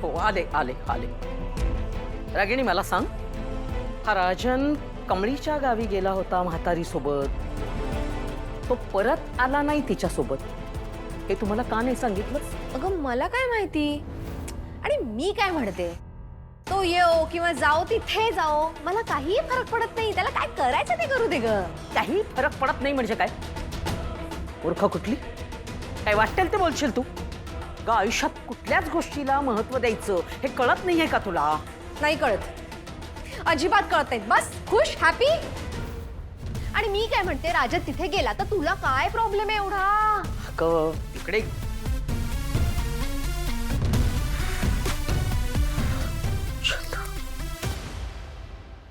हो आले आले आले. रागिणी मला सांग, हा राजन कमळीच्या गावी गेला होता म्हातारी सोबत, तो परत आला नाही तिच्या सोबत, हे तुम्हाला का नाही सांगितलंस? अगं मला काय माहिती, आणि मी काय म्हणते, तो येओ किंवा जाओ तिथे जाओ, मला काही फरक पडत नाही. त्याला काय करायचं ते करू दे ग. काही फरक पडत नाही म्हणजे काय? मूर्ख कुठली, काय वाटेल ते बोलशील तू? ग आयुष्यात कुठल्याच गोष्टीला महत्व द्यायचं हे कळत नाहीये का तुला? नाही कळत, अजिबात कळत नाही. बस खुश, हॅपी. आणि मी काय म्हणते, राजन तिथे गेला तर तुला काय प्रॉब्लेम आहे एवढा? ग इकडे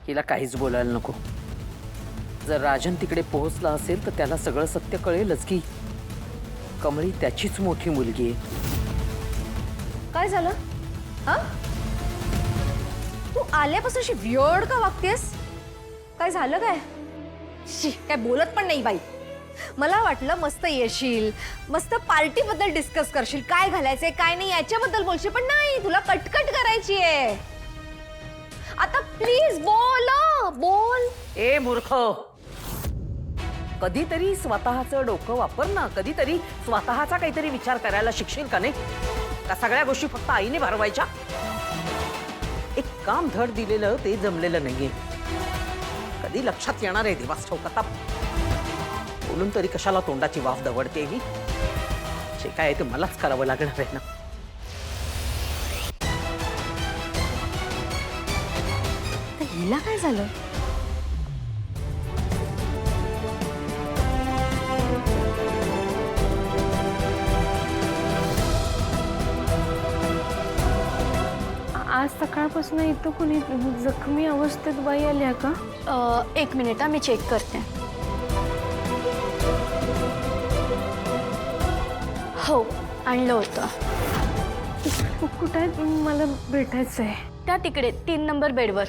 हिला काहीच बोलायला नको. जर राजन तिकडे पोहोचला असेल तर त्याला सगळं सत्य कळेलच की कमळी त्याचीच मोठी मुलगी आहे. काय झालं? हा, तू आल्यापासून अशी वियर्ड का वागतेस? काय झालं काय? शी, काय बोलत पण नाही बाई. मला वाटलं मस्त येशील, मस्त पार्टी बद्दल डिस्कस करशील, काय घालायचंय काय नाही याच्याबद्दल बोलशील, पण नाही, तुला कटकट करायची आहे. आता प्लीज बोल बोल. ए मूर्ख, कधीतरी स्वतःचं डोकं वापर ना. कधीतरी स्वतःचा काहीतरी विचार करायला शिकशील का नाही? का सगळ्या गोष्टी फक्त आईने भरवायच्या? एक काम धड दिलेलं ते जमलेलं नाहीये. कधी लक्षात येणार आहे देवास ठाऊक. आता बोलून तरी कशाला तोंडाची वाफ दवडते ही? जे काय आहे ते मलाच करावं लागणार आहे ना. हिला काय झालं? आज सकाळपासून इथं कोणी जखमी अवस्थेत बाई आल्या का? एक मिनिट, मी चेक करते. हो, आणलं होतं. कुठं आहे? मला भेटायचं आहे. त्या तिकडे 3 नंबर बेडवर.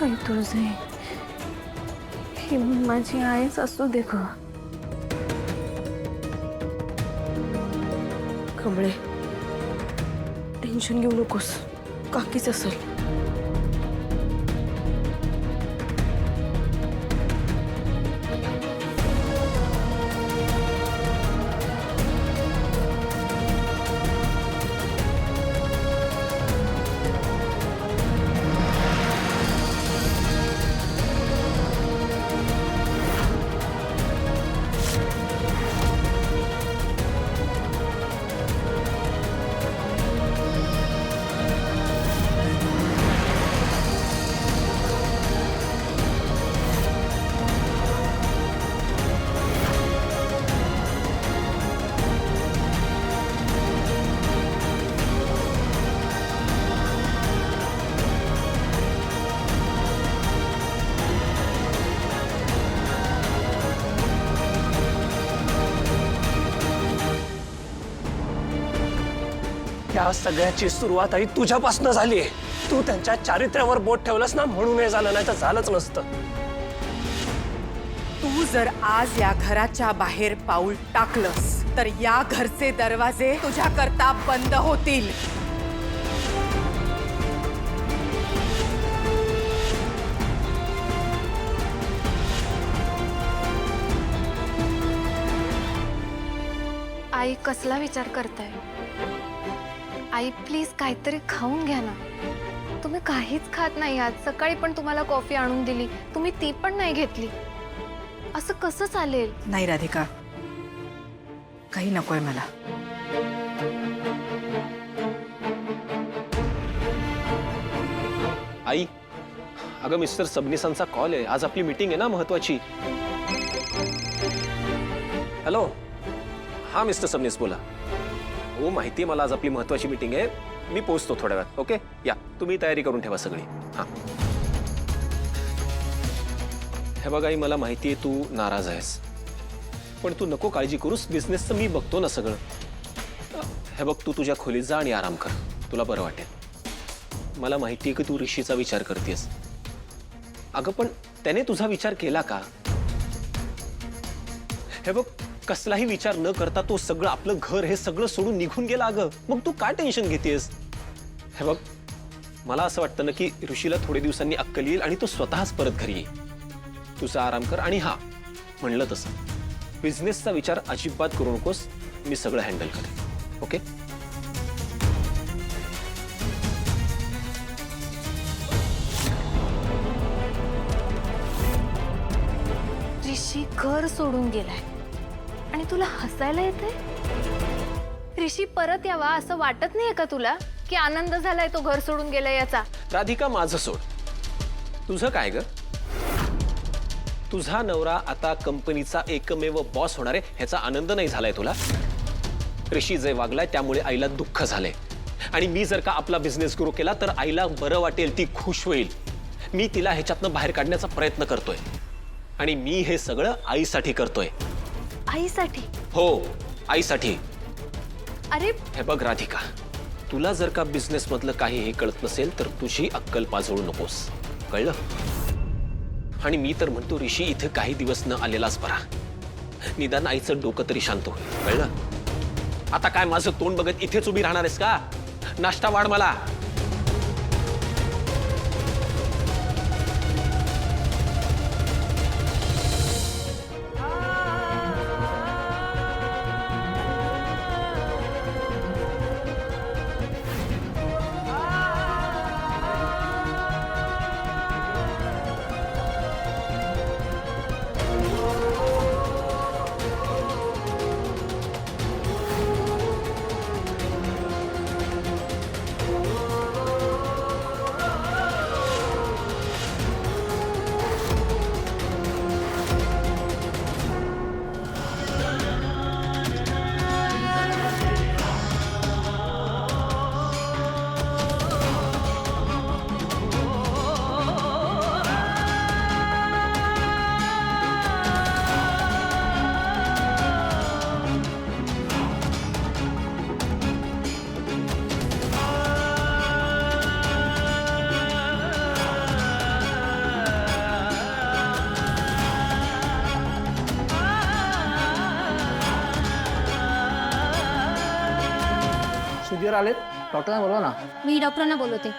आई तुळजे, ही माझी आईच असू दे ग. कमळे, टेन्शन घेऊ नकोस, काकीच असेल. या सगळ्याची सुरुवात आई तुझ्यापासून झाली आहे. तू त्यांच्या चारित्र्यावर बोट ठेवलंस ना, म्हणून हे झालं, नाही तर झालंच नसतं. तू जर आज या घराच्या बाहेर पाऊल टाकलंस तर या घरचे दरवाजे तुझ्याकरता बंद होतील. आई कसला विचार करताय? आई प्लीज काहीतरी खाऊन घ्या ना. तुम्ही काहीच खात नाही. आज सकाळी पण तुम्हाला कॉफी आणून दिली, तुम्ही ती पण नाही घेतली. असं कसं चालेल? नाही राधिका, काही नकोय मला. अगं मिस्टर सबनीसांचा कॉल आहे, आज आपली मीटिंग आहे ना महत्वाची. हॅलो, हा मिस्टर सबनीस बोला. हो माहिती आहे मला, आज आपली महत्वाची मीटिंग आहे. मी पोहोचतो थोड्या वेळात. ओके या, तुम्ही तयारी करून ठेवा सगळी. हां हे बघा आई, मला माहिती आहे तू नाराज आहेस, पण तू नको काळजी करूस, बिझनेसचं मी बघतो ना सगळं. हे बघ, तू तुझ्या खोलीत जा आणि आराम कर, तुला बरं वाटेल. मला माहिती आहे की तू ऋषीचा विचार करतेस. अगं पण त्याने तुझा विचार केला का? हे बघ, कसलाही विचार न करता तो सगळं, आपलं घर हे सगळं सोडून निघून गेला. अगं मग तू काय टेन्शन घेतेस? हे बघ, मला असं वाटतं ना की ऋषीला थोडे दिवसांनी अक्कल येईल आणि तो स्वतःच परत घरी येईल. तुझा आराम कर. आणि हा, म्हणलं तसं बिझनेसचा विचार अजिबात करू नकोस, मी सगळं हँडल करेन. ओके? ऋषी घर सोडून गेलाय आणि तुला हसायला येतंय? ऋषी परत यावा असं वाटत नाहीये का तुला, की आनंद झालाय तो घर सोडून गेलाय याचा? राधिका, माझं सोड, तुझं काय ग? तुझा नवरा आता कंपनीचा एकमेव बॉस होणार आहे, ह्याचा आनंद नाही झालाय तुला? ऋषी जे वागलाय त्यामुळे आईला दुःख झालंय, आणि मी जर का आपला बिझनेस ग्रो केला तर आईला बरं वाटेल, ती खुश होईल. मी तिला ह्याच्यातनं बाहेर काढण्याचा प्रयत्न करतोय, आणि मी हे सगळं आईसाठी करतोय. आईसाठी? हो, आईसाठी. अरे हे बघ राधिका, तुला जर का बिझनेस मधलं काहीही कळत नसेल तर तुझी अक्कल पाजळू नकोस, कळलं? आणि मी तर म्हणतो ऋषी इथे काही दिवस न आलेलाच बरा, निदान आईचं डोकं तरी शांत होईल, कळलं? आता काय माझं तोंड बघत इथेच उभी राहणार आहेस का? नाश्ता वाढ मला. सुधीर आलेत, डॉक्टरांना बोलवा ना. मी डॉक्टरांना बोलवते.